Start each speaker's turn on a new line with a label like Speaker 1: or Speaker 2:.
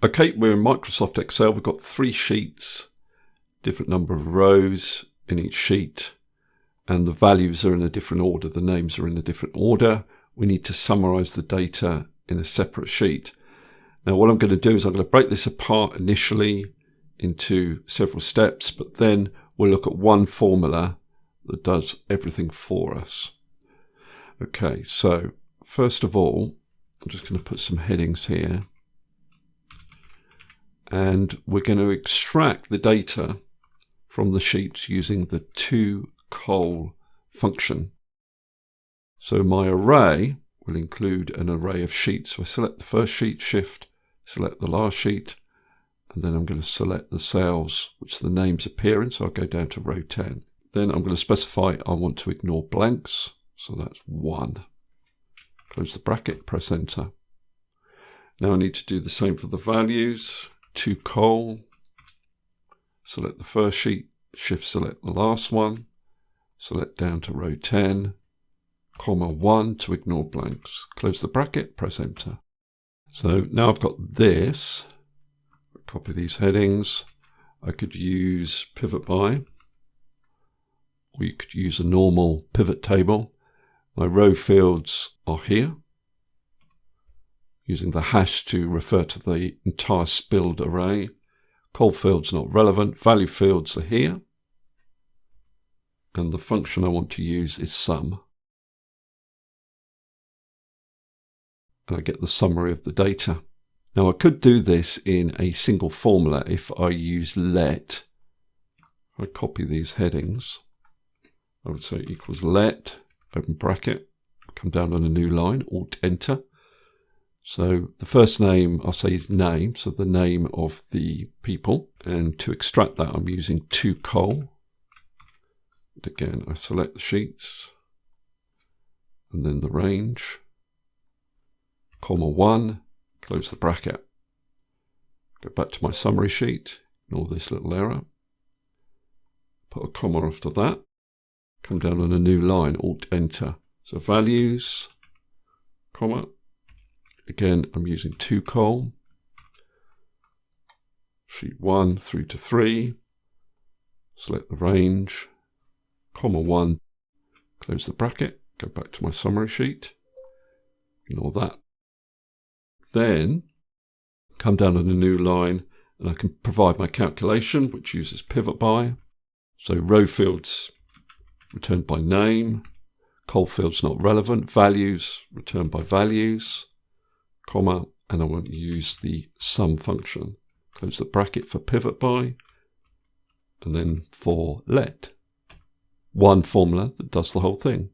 Speaker 1: Okay, we're in Microsoft Excel. We've got 3 sheets, different number of rows in each sheet, and the values are in a different order. The names are in a different order. We need to summarize the data in a separate sheet. Now, what I'm going to do is I'm going to break this apart initially into several steps, but then we'll look at one formula that does everything for us. Okay, so first of all, I'm just going to put some headings here. And we're going to extract the data from the sheets using the toCol function. So my array will include an array of sheets. So I select the first sheet, Shift, select the last sheet, and then I'm going to select the cells which the names appear in. So I'll go down to row 10. Then I'm going to specify I want to ignore blanks. So that's 1. Close the bracket, press enter. Now I need to do the same for the values. toCol, select the first sheet, Shift select the last one, select down to row 10, comma 1 to ignore blanks. Close the bracket, press enter. So now I've got this. Copy these headings. I could use pivot by, or you could use a normal pivot table. My row fields are here, using the hash to refer to the entire spilled array. Col fields not relevant. Value fields are here. And the function I want to use is sum. And I get the summary of the data. Now I could do this in a single formula if I use let. If I copy these headings, I would say equals let, open bracket, come down on a new line, Alt Enter. So the first name I'll say is name, so the name of the people. And to extract that, I'm using toCol. And again, I select the sheets and then the range, comma 1, close the bracket. Go back to my summary sheet, ignore this little error. Put a comma after that. Come down on a new line, Alt Enter. So values, comma. Again, I'm using toCol, sheet 1 through to 3, select the range, comma 1, close the bracket, go back to my summary sheet, ignore that. Then, come down on a new line, and I can provide my calculation, which uses pivot by. So row fields returned by name, col fields not relevant, values returned by values, comma, and I want to use the sum function. Close the bracket for pivot by, and then for let. One formula that does the whole thing.